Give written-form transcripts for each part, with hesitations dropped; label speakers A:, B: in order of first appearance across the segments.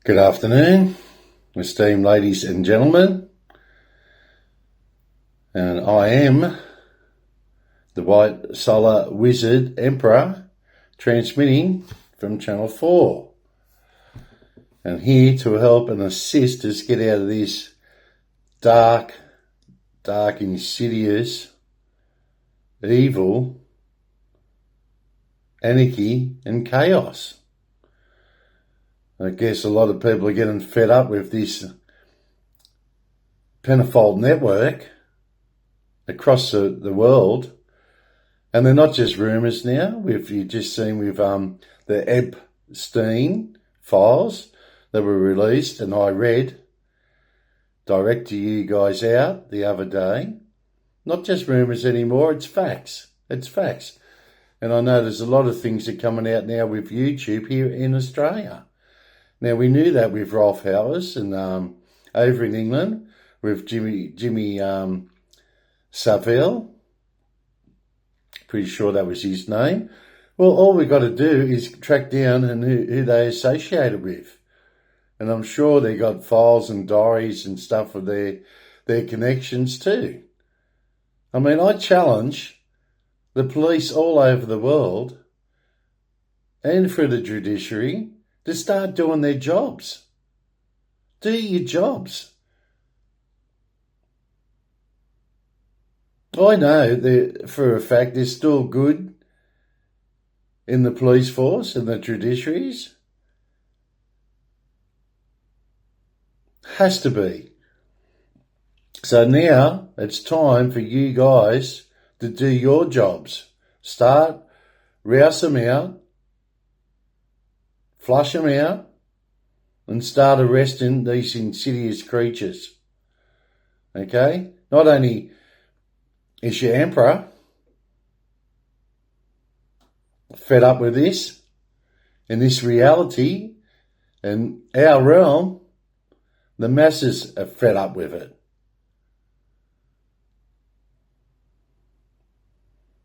A: Good afternoon, esteemed ladies and gentlemen, and I am the White Solar Wizard Emperor, transmitting from Channel 4, and here to help and assist us get out of this dark, insidious, evil, anarchy and chaos. I guess a lot of people are getting fed up with this pentafold network across the world. And they're not just rumours now. You've just seen with the Epstein files that were released, and I read direct to you guys out the other day. Not just rumours anymore, it's facts. It's facts. And I know there's a lot of things that are coming out now with YouTube here in Australia. Now, we knew that with Rolf Howes and over in England with Jimmy Savile. Pretty sure that was his name. Well, all we've got to do is track down and who they associated with. And I'm sure they got files and diaries and stuff of their connections too. I mean, I challenge the police all over the world and through the judiciary to start doing their jobs. Do your jobs. I know for a fact they're still good in the police force and the judiciaries. Has to be. So now it's time for you guys to do your jobs. Start, rouse them out, flush them out, and start arresting these insidious creatures. Okay? Not only is your emperor fed up with this, and this reality, and our realm, the masses are fed up with it.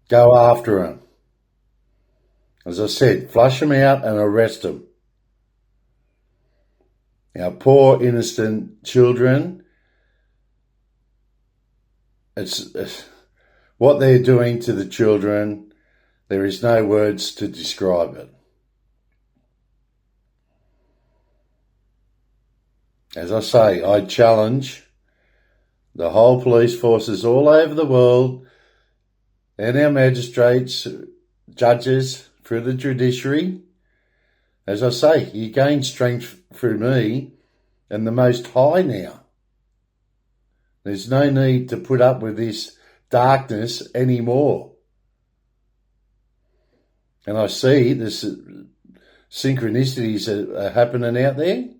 A: Go after them. As I said, flush them out and arrest them. Our poor innocent children, it's what they're doing to the children, there is no words to describe it. As I say, I challenge the whole police forces all over the world and our magistrates, judges through the judiciary. As I say, you gain strength through me and the Most High now. There's no need to put up with this darkness anymore. And I see this synchronicities are happening out there.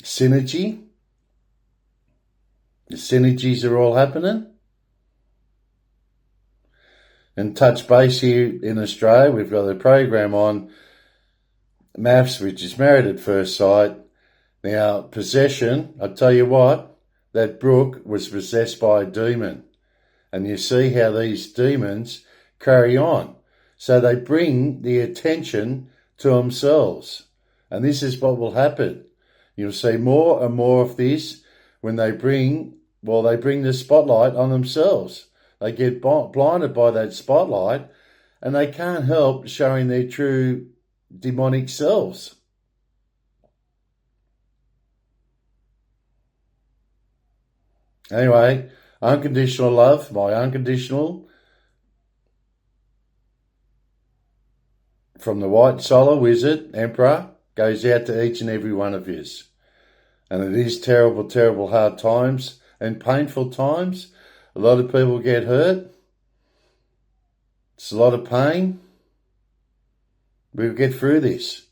A: Synergy. The synergies are all happening. And touch base here in Australia, we've got a program on maths, which is married at first sight. Now, possession, I tell you what, that Brooke was possessed by a demon. And you see how these demons carry on. So they bring the attention to themselves. And this is what will happen. You'll see more and more of this when they bring the spotlight on themselves. They get blinded by that spotlight and they can't help showing their true demonic selves. Anyway, unconditional love, my unconditional, from the White Solar Wizard Emperor, goes out to each and every one of you. And it is terrible, terrible hard times and painful times. A lot of people get hurt. It's a lot of pain. We'll get through this.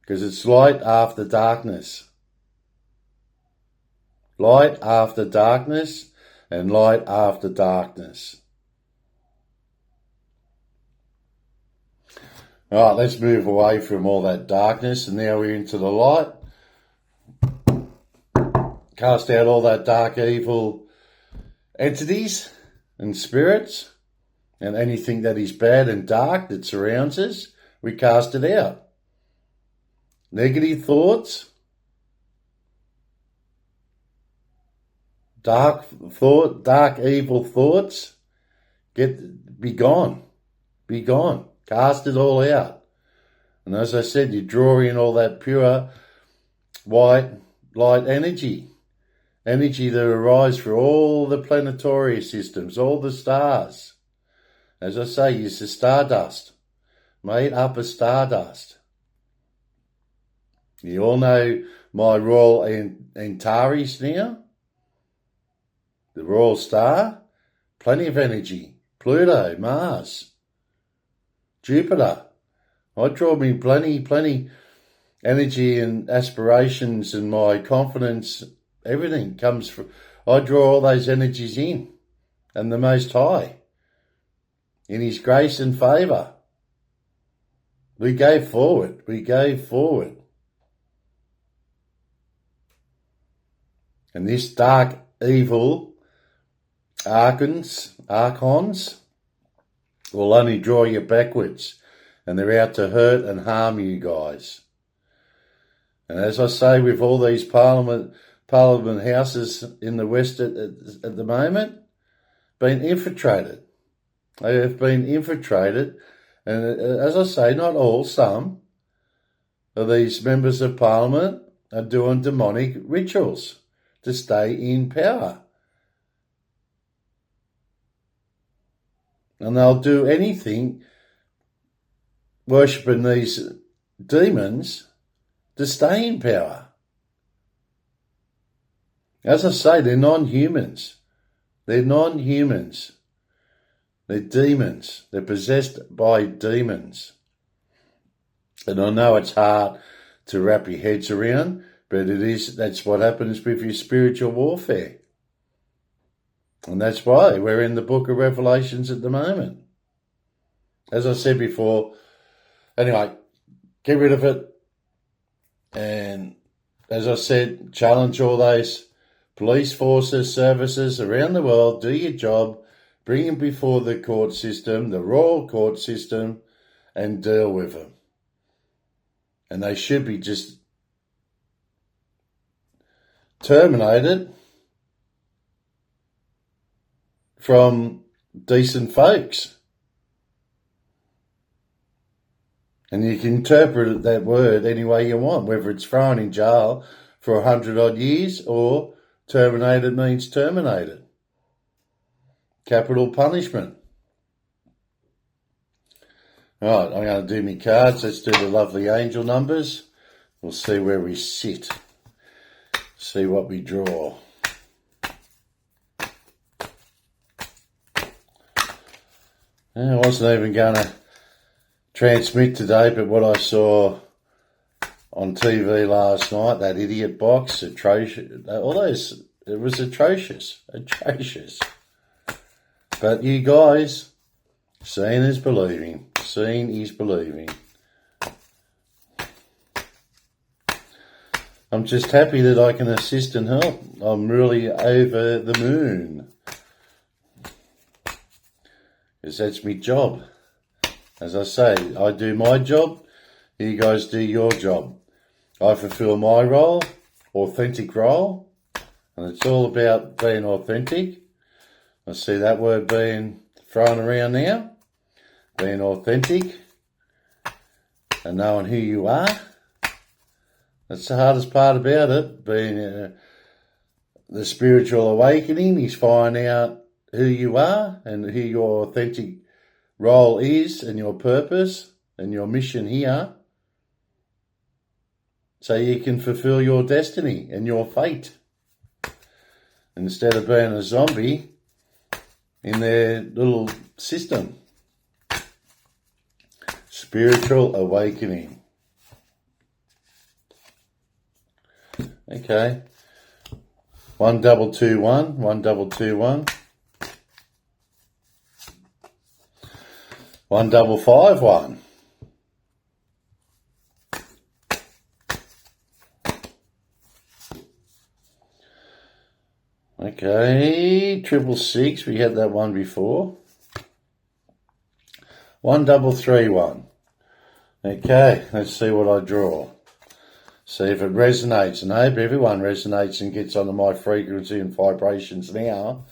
A: Because it's light after darkness. Light after darkness and light after darkness. All right, let's move away from all that darkness and now we're into the light. Cast out all that dark, evil entities and spirits and anything that is bad and dark that surrounds us, we cast it out. negative thoughts, dark evil thoughts, be gone, cast it all out. And as I said, you draw in all that pure white light energy that arises for all the planetary systems, all the stars. As I say, it's the stardust, made up of stardust. You all know my royal Antares now, the royal star, plenty of energy. Pluto, Mars, Jupiter. I draw me plenty energy and aspirations, and my confidence, everything comes from, I draw all those energies in, and the Most High, in His grace and favour. We go forward. And this dark, evil archons will only draw you backwards, and they're out to hurt and harm you guys. And as I say, with all these parliament houses in the West at the moment, been infiltrated. They have been infiltrated, and as I say, not all, some of these members of Parliament are doing demonic rituals to stay in power. And they'll do anything, worshipping these demons, to stay in power. As I say, they're non-humans. They're non-humans. They're demons. They're possessed by demons. And I know it's hard to wrap your heads around, but that's what happens with your spiritual warfare. And that's why we're in the book of Revelations at the moment. As I said before, anyway, get rid of it. And as I said, challenge all those police forces, services around the world, do your job, bring them before the court system, the royal court system, and deal with them. And they should be just terminated from decent folks. And you can interpret that word any way you want, whether it's thrown in jail for 100 odd years or terminated means terminated. Capital punishment. All right, I'm going to do my cards. Let's do the lovely angel numbers. We'll see where we sit. See what we draw. I wasn't even going to transmit today, but what I saw on TV last night, that idiot box, atrocious. All those, it was atrocious. But you guys, seeing is believing. Seeing is believing. I'm just happy that I can assist and help. I'm really over the moon. Because that's my job. As I say, I do my job, you guys do your job. I fulfill my role, authentic role, and it's all about being authentic. I see that word being thrown around now. Being authentic and knowing who you are. That's the hardest part about it, being the spiritual awakening is finding out who you are and who your authentic role is and your purpose and your mission here, so you can fulfill your destiny and your fate instead of being a zombie in their little system. Spiritual awakening. Okay. 1221, 1221. 1551. Okay, 666. We had that one before. 1331. Okay, let's see what I draw. See if it resonates, and I hope everyone resonates and gets onto my frequency and vibrations now,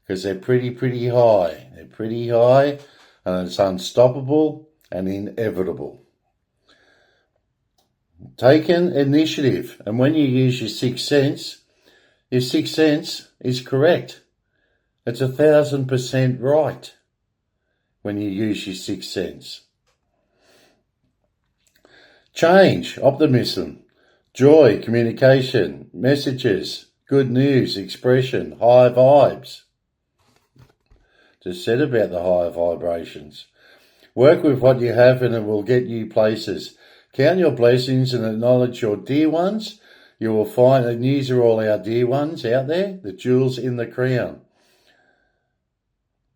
A: because they're pretty high. They're pretty high, and it's unstoppable and inevitable. Take an initiative, and when you use your sixth sense is correct. It's 1,000% right when you use your sixth sense. Change, optimism, joy, communication, messages, good news, expression, high vibes. Just said about the higher vibrations. Work with what you have and it will get you places. Count your blessings and acknowledge your dear ones. You will find, and these are all our dear ones out there, the jewels in the crown.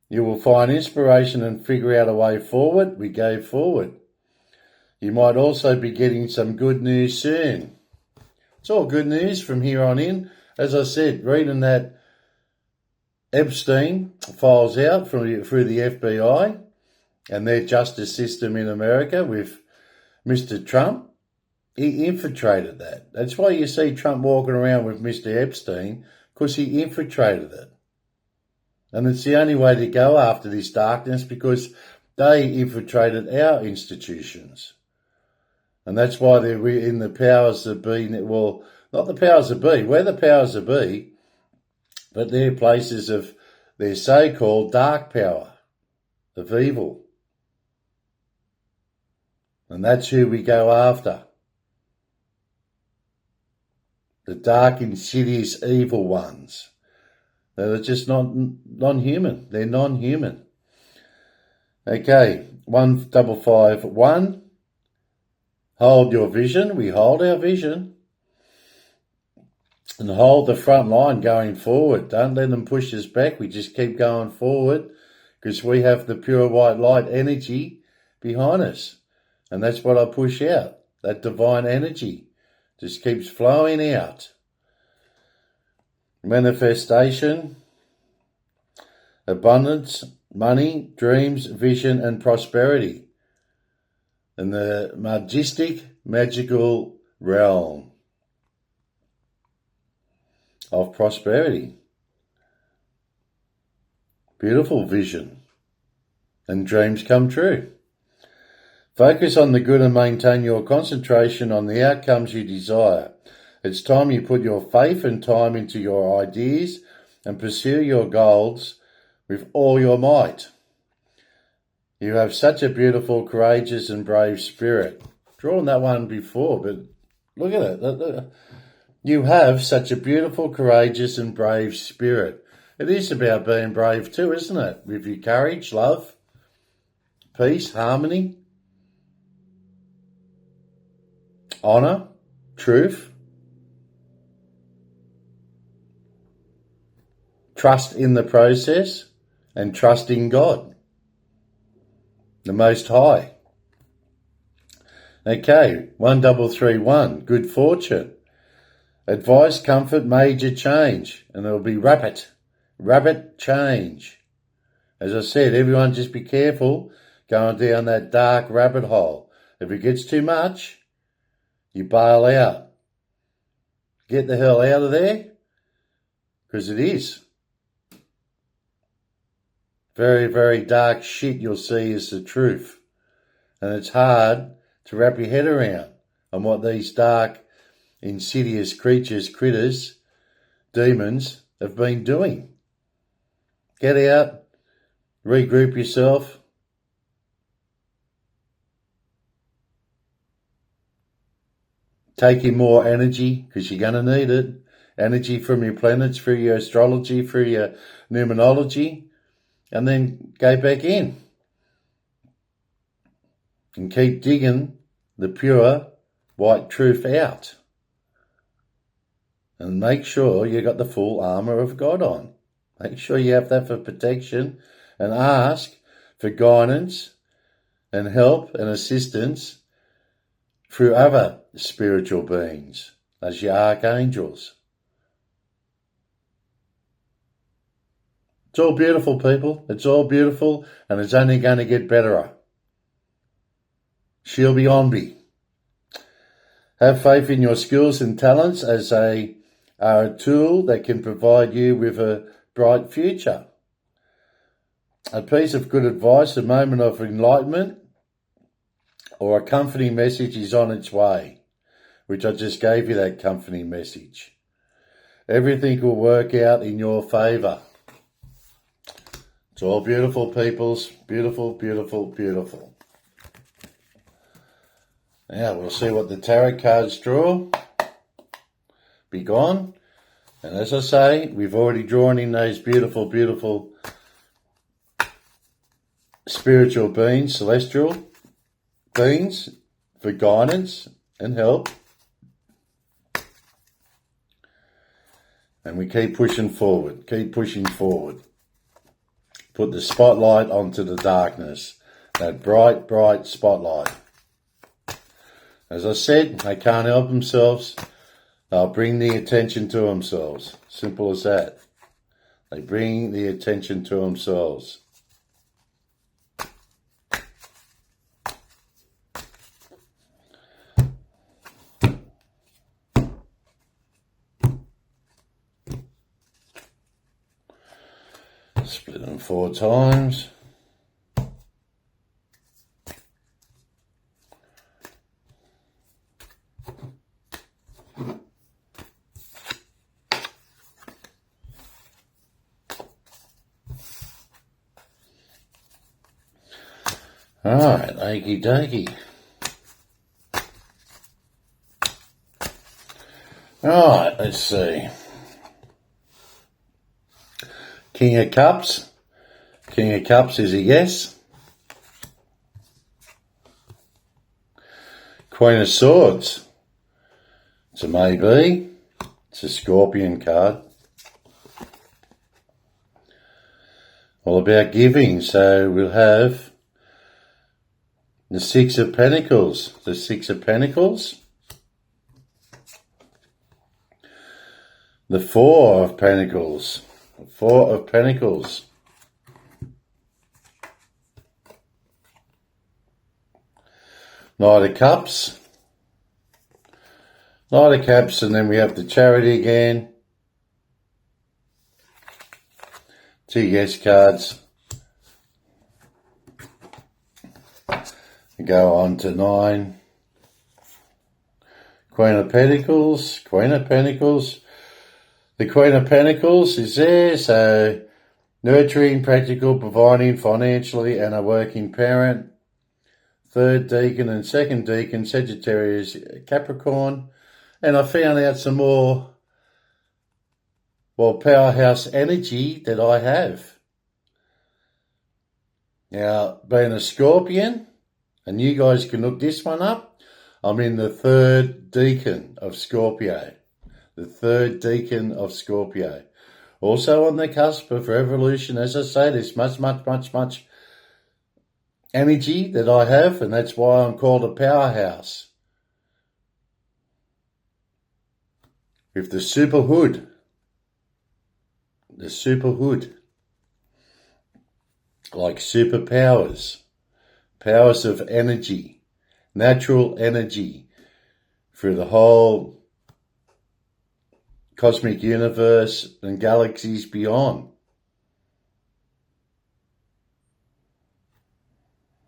A: You will find inspiration and figure out a way forward. We go forward. You might also be getting some good news soon. It's all good news from here on in. As I said, reading that Epstein files out through the FBI and their justice system in America with Mr. Trump, he infiltrated that. That's why you see Trump walking around with Mr. Epstein, because he infiltrated it. And it's the only way to go after this darkness, because they infiltrated our institutions. And that's why they're in the powers that be. Well, not the powers that be. We're the powers that be, but they're places of their so-called dark power, of evil. And that's who we go after. The dark, insidious, evil ones. They're just not non-human. They're non-human. Okay, 1551. Hold your vision. We hold our vision. And hold the front line going forward. Don't let them push us back. We just keep going forward because we have the pure white light energy behind us. And that's what I push out. That divine energy just keeps flowing out. Manifestation, abundance, money, dreams, vision, and prosperity. In the majestic, magical realm of prosperity. Beautiful vision and dreams come true. Focus on the good and maintain your concentration on the outcomes you desire. It's time you put your faith and time into your ideas and pursue your goals with all your might. You have such a beautiful, courageous and brave spirit. Drawn that one before, but look at it. You have such a beautiful, courageous and brave spirit. It is about being brave too, isn't it? With your courage, love, peace, harmony, honour, truth, trust in the process, and trust in God, the Most High. Okay, 1331, good fortune. Advice, comfort, major change, and it'll be rapid change. As I said, everyone just be careful going down that dark rabbit hole. If it gets too much, you bail out. Get the hell out of there, because it is. Very, very dark shit you'll see is the truth. And it's hard to wrap your head around on what these dark, insidious creatures, critters, demons have been doing. Get out, regroup yourself. Take in more energy, because you're going to need it. Energy from your planets, through your astrology, through your numerology. And then go back in and keep digging the pure white truth out. And make sure you got the full armour of God on. Make sure you have that for protection, and ask for guidance and help and assistance through other spiritual beings, as your archangels. It's all beautiful, people. It's all beautiful, and it's only going to get better. She'll be on me. Have faith in your skills and talents as they are a tool that can provide you with a bright future. A piece of good advice, a moment of enlightenment, or a comforting message is on its way, which I just gave you that comforting message. Everything will work out in your favour. It's all beautiful, peoples. Beautiful, beautiful, beautiful. Now we'll see what the tarot cards draw. Be gone. And as I say, we've already drawn in those beautiful, beautiful spiritual beings, celestial beings for guidance and help. And we keep pushing forward, keep pushing forward. Put the spotlight onto the darkness, that bright, bright spotlight. As I said, they can't help themselves. They'll bring the attention to themselves. Simple as that. They bring the attention to themselves. Split them 4 times. Alright, okie dokie. Alright, let's see. King of Cups. King of Cups is a yes. Queen of Swords. It's a maybe. It's a Scorpion card. All about giving. So we'll have the 6 of Pentacles. The 6 of Pentacles. The 4 of Pentacles. The 4 of Pentacles. Knight of Cups. Knight of Cups, and then we have the Charity again. 2 yes cards. Go on to 9. Queen of Pentacles. Queen of Pentacles. The Queen of Pentacles is there, so nurturing, practical, providing financially, and a working parent. 3rd deacon and 2nd deacon, Sagittarius, Capricorn. And I found out some more, powerhouse energy that I have. Now, being a Scorpion, and you guys can look this one up, I'm in the 3rd deacon of Scorpio. The 3rd deacon of Scorpio. Also on the cusp of revolution, as I say, there's much energy that I have, and that's why I'm called a powerhouse. With the superhood. The superhood. Like superpowers. Powers of energy. Natural energy. Through the whole cosmic universe and galaxies beyond.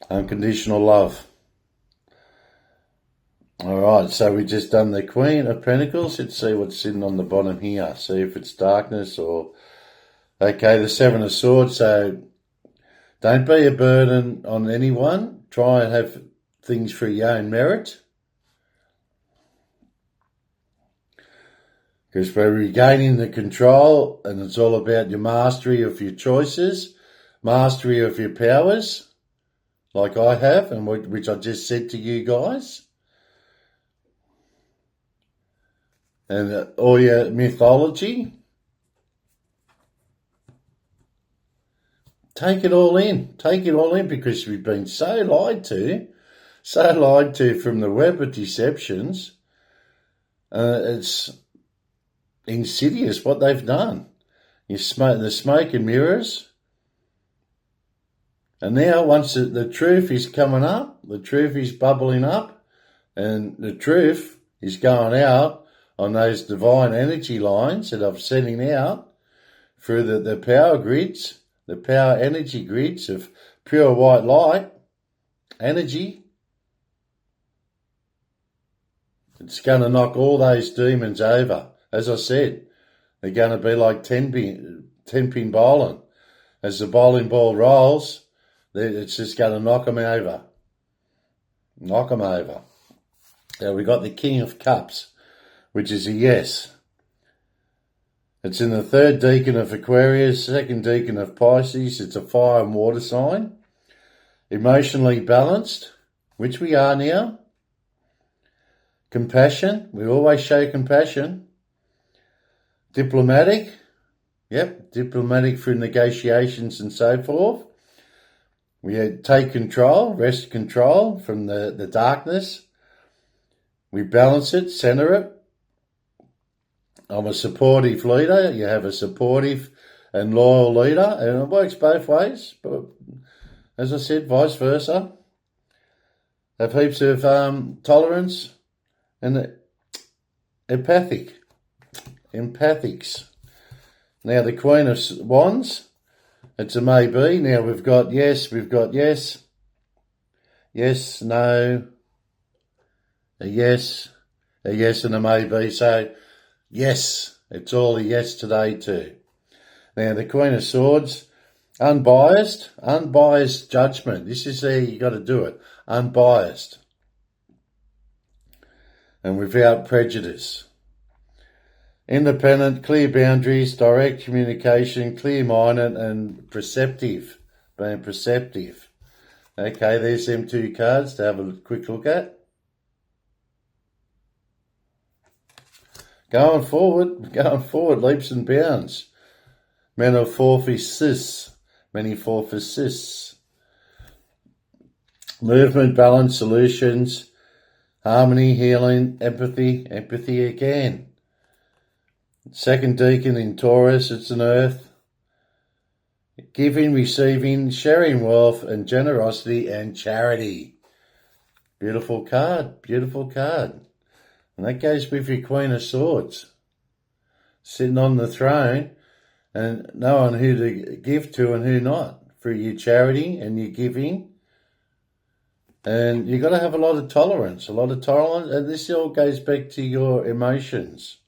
A: Unconditional love. Alright, so we just done the Queen of Pentacles. Let's see what's sitting on the bottom here. See if it's darkness or... Okay, the 7 of Swords. So don't be a burden on anyone. Try and have things for your own merit. Because we're regaining the control, and it's all about your mastery of your choices, mastery of your powers, like I have, and which I just said to you guys. And all your mythology. Take it all in. Take it all in, because we've been so lied to from the web of deceptions. It's insidious what they've done. The smoke and mirrors. And now once the truth is coming up, the truth is bubbling up, and the truth is going out on those divine energy lines that I'm sending out through the power grids, the power energy grids of pure white light energy. It's going to knock all those demons over. As I said, they're going to be like 10-pin bowling. As the bowling ball rolls, it's just going to knock them over. Knock them over. Now we got the King of Cups, which is a yes. It's in the third decan of Aquarius, second decan of Pisces. It's a fire and water sign. Emotionally balanced, which we are now. Compassion, we always show compassion. Diplomatic, diplomatic through negotiations and so forth. We take control, wrest control from the darkness. We balance it, center it. I'm a supportive leader. You have a supportive and loyal leader, and it works both ways. But as I said, vice versa. Have heaps of tolerance and empathics. Now the Queen of Wands, it's a maybe. Now we've got yes, yes, no, a yes and a maybe. So yes, it's all a yes today too. Now the Queen of Swords, unbiased judgment. This is how you got to do it, unbiased and without prejudice. Independent, clear boundaries, direct communication, clear-minded and perceptive, being perceptive. Okay, there's them two cards to have a quick look at. Going forward, leaps and bounds. Metamorphosis, movement, balance, solutions, harmony, healing, empathy again. Second decan in Taurus, it's an earth. Giving, receiving, sharing wealth and generosity and charity. Beautiful card. And that goes with your Queen of Swords. Sitting on the throne and knowing who to give to and who not. Through your charity and your giving. And you've got to have a lot of tolerance. And this all goes back to your emotions.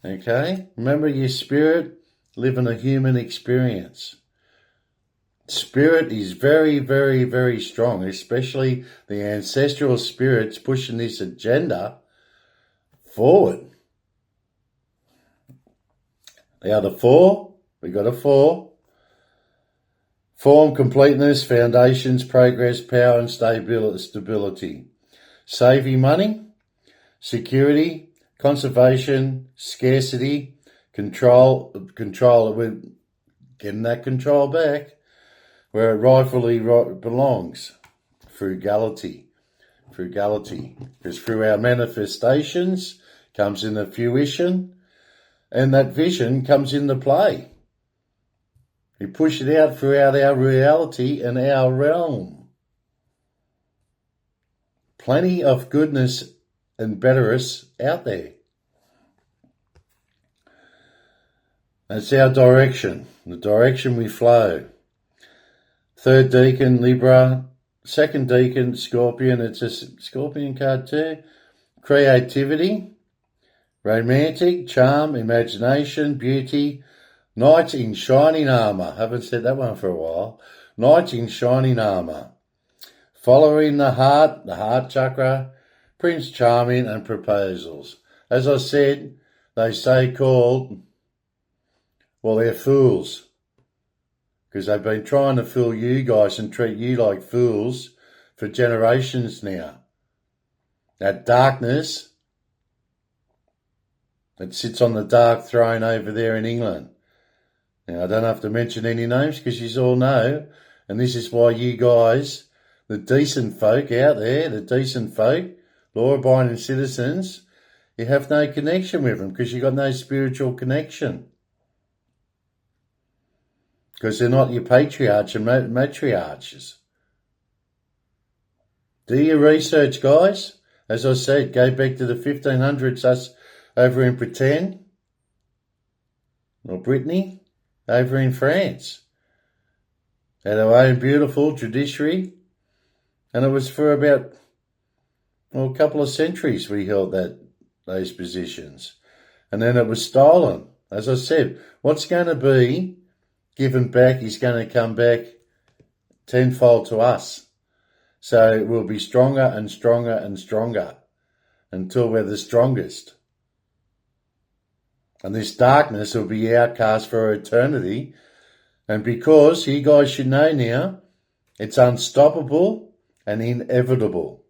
A: Okay? Remember, your spirit living a human experience. Spirit is very, very, very strong, especially the ancestral spirits pushing this agenda forward. Now the four, we got a four. Form, completeness, foundations, progress, power and stability. Saving money, security, conservation, scarcity, control, we're getting that control back where it rightfully belongs. Frugality. Because through our manifestations comes in the fruition, and that vision comes into play. We push it out throughout our reality and our realm. Plenty of goodness and betterest out there. That's our direction, the direction we flow. Third decan, Libra. Second decan, Scorpion. It's a Scorpion card too. Creativity, romantic, charm, imagination, beauty. Knight in shining armour. Haven't said that one for a while. Knight in shining armour. Following the heart chakra, Prince Charming and proposals. As I said, they so-called, well, they're fools. Because they've been trying to fool you guys and treat you like fools for generations now. That darkness that sits on the dark throne over there in England. Now, I don't have to mention any names because you all know, and this is why you guys, the decent folk out there, law-abiding citizens, you have no connection with them because you've got no spiritual connection. Because they're not your patriarchs and matriarchs. Do your research, guys. As I said, go back to the 1500s, us over in Britain, or Brittany, over in France. Had our own beautiful judiciary, and it was for about a couple of centuries we held those positions. And then it was stolen. As I said, what's going to be given back is going to come back tenfold to us. So we'll be stronger and stronger and stronger until we're the strongest. And this darkness will be outcast for eternity. And because you guys should know now, it's unstoppable and inevitable.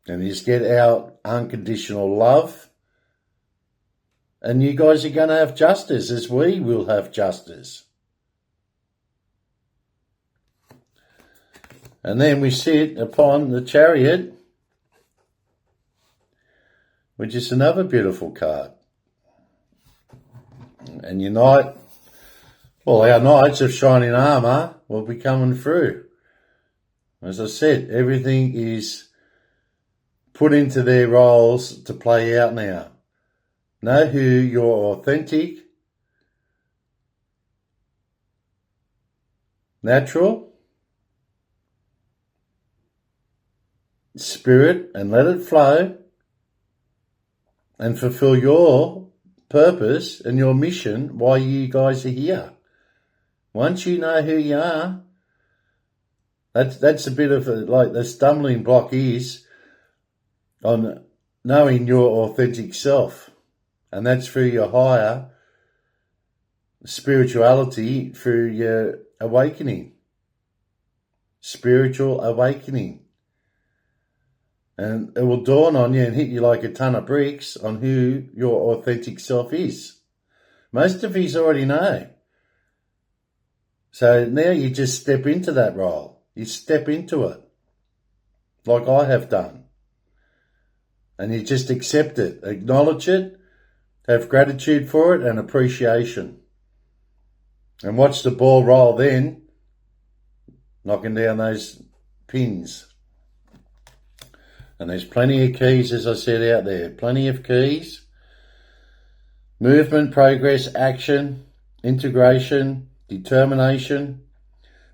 A: And you just get our unconditional love. And you guys are going to have justice as we will have justice. And then we sit upon the Chariot, which is another beautiful card. And our knights of shining armour will be coming through. As I said, everything is put into their roles to play out now. Know who your authentic, natural spirit, and let it flow and fulfill your purpose and your mission why you guys are here. Once you know who you are, that's a bit of the stumbling block is on knowing your authentic self. And that's through your higher spirituality, through your awakening. Spiritual awakening. And it will dawn on you and hit you like a ton of bricks on who your authentic self is. Most of you already know. So now you just step into that role. You step into it, like I have done. And you just accept it, acknowledge it, have gratitude for it and appreciation. And watch the ball roll then, knocking down those pins. And there's plenty of keys, as I said, out there. Plenty of keys. Movement, progress, action, integration, determination,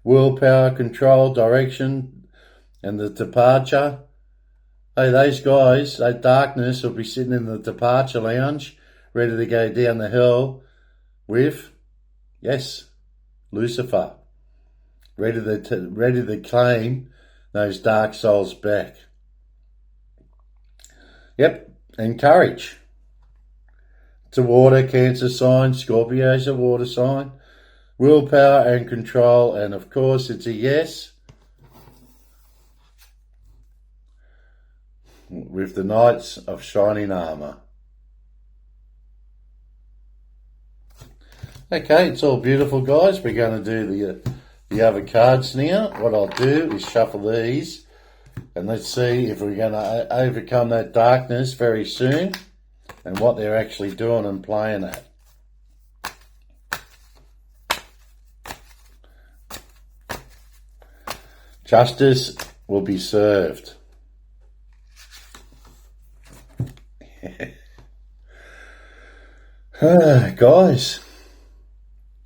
A: willpower, control, direction, and the departure. Hey, those guys, that darkness will be sitting in the departure lounge, ready to go down the hill with, yes, Lucifer. Ready to claim those dark souls back. Yep, and courage. It's a water, Cancer sign. Scorpio is a water sign. Willpower and control, and of course it's a yes. With the Knights of Shining Armour. Okay, it's all beautiful, guys. We're going to do the other cards now. What I'll do is shuffle these. And let's see if we're going to overcome that darkness very soon and what they're actually doing and playing at. Justice will be served. Guys,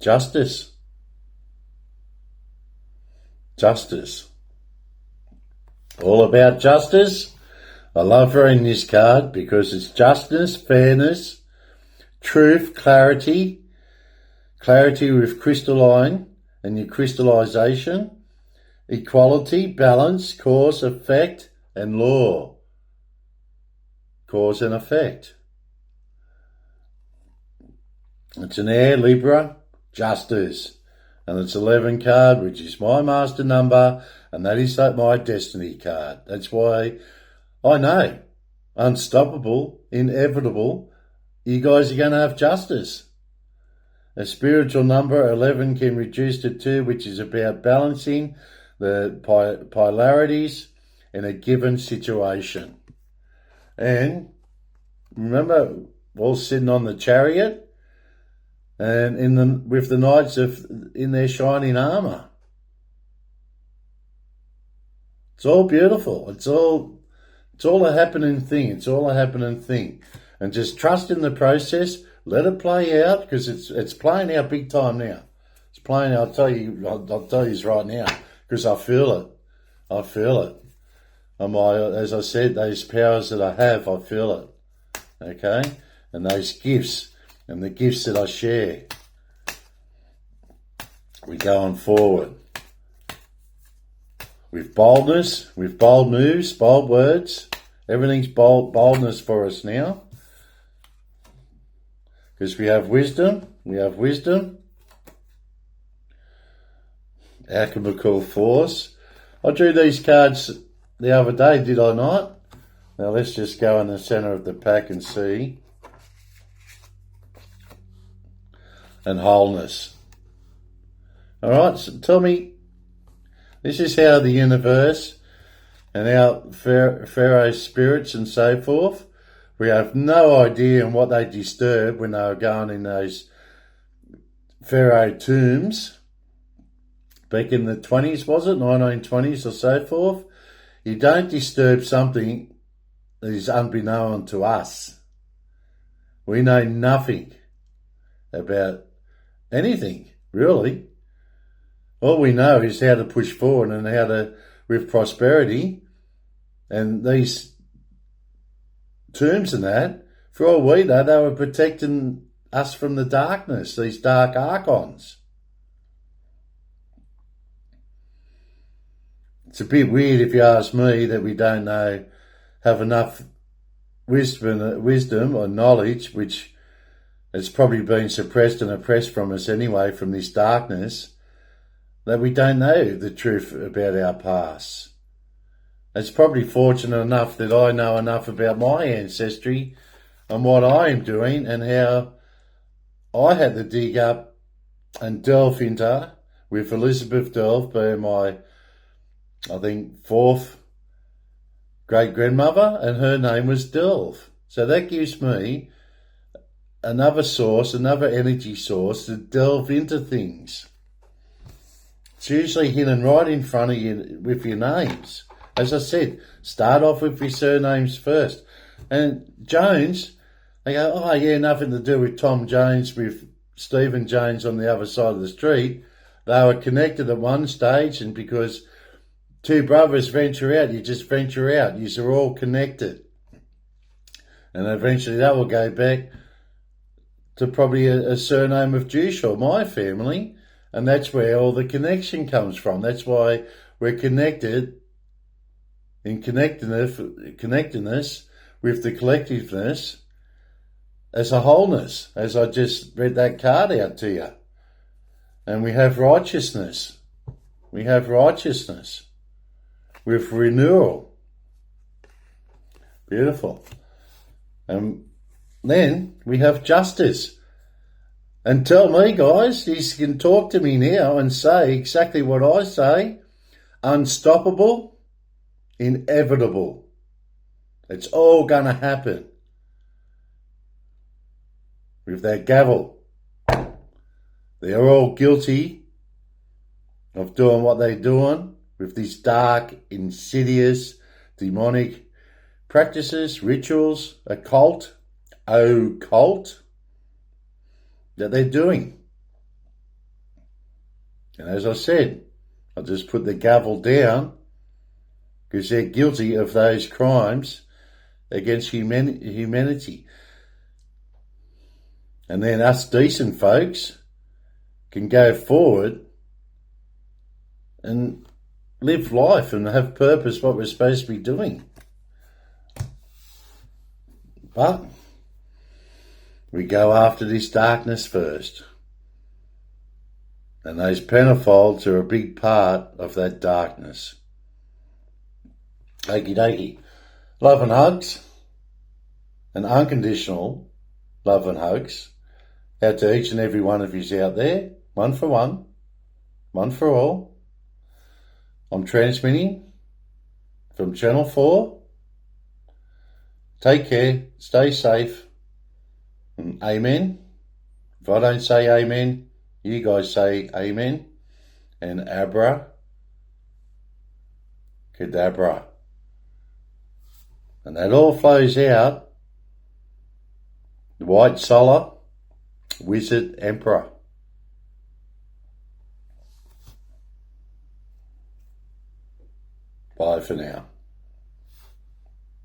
A: justice. Justice. All about justice. I love reading this card because it's justice, fairness, truth, clarity with crystalline and your crystallization, equality, balance, cause, effect, and law. Cause and effect. It's an air, Libra, justice. And it's 11 card, which is my master number, and that is my destiny card. That's why I know, unstoppable, inevitable, you guys are going to have justice. A spiritual number, 11, can reduce to 2, which is about balancing the polarities in a given situation. And remember, all sitting on the Chariot, and with the knights in their shining armour. It's all beautiful. It's all a happening thing. It's all a happening thing. And just trust in the process. Let it play out, because it's playing out big time now. It's playing out. I'll tell you right now, because I feel it. I feel it. As I said, those powers that I have, I feel it. Okay? And those gifts, and the gifts that I share. We're going forward. With boldness, with bold moves, bold words. Everything's boldness for us now. Because we have wisdom. Alchemical force. I drew these cards the other day, did I not? Now let's just go in the centre of the pack and see. And wholeness. Alright, so tell me, this is how the universe and our pharaoh spirits and so forth, we have no idea what they disturbed when they were going in those pharaoh tombs back in the 20s, was it? 1920s or so forth. You don't disturb something that is unbeknown to us. We know nothing about anything, really. All we know is how to push forward and how to, with prosperity, and these tombs and that, for all we know, they were protecting us from the darkness, these dark archons. It's a bit weird, if you ask me, that we don't have enough wisdom or knowledge, which has probably been suppressed and oppressed from us anyway, from this darkness, that we don't know the truth about our past. It's probably fortunate enough that I know enough about my ancestry and what I am doing and how I had to dig up and delve into, with Elizabeth Delve being my, I think, fourth great-grandmother, and her name was Delve. So that gives me another source, another energy source to delve into things. It's usually hidden right in front of you with your names. As I said, start off with your surnames first. And Jones, they go, oh yeah, nothing to do with Tom Jones, with Stephen Jones on the other side of the street. They were connected at one stage, and because two brothers venture out, you just venture out. You're all connected. And eventually that will go back to probably a surname of Juice or my family. And that's where all the connection comes from. That's why we're connected in connectedness with the collectiveness as a wholeness, as I just read that card out to you. And we have righteousness. We have righteousness with renewal. Beautiful. And then we have justice. And tell me, guys, you can talk to me now and say exactly what I say. Unstoppable, inevitable. It's all going to happen. With that gavel. They are all guilty of doing what they're doing with these dark, insidious, demonic practices, rituals, occult that they're doing. And as I said, I'll just put the gavel down because they're guilty of those crimes against humanity. And then us decent folks can go forward and live life and have purpose, what we're supposed to be doing. But we go after this darkness first. And those pentafolds are a big part of that darkness. Okie dokie. Love and hugs. And unconditional love and hugs out to each and every one of you out there. One for one. One for all. I'm transmitting from Channel 4. Take care. Stay safe. And amen. If I don't say amen, you guys say amen. And abra Kadabra. And that all flows out. The White Solar, Wizard Emperor. Bye for now.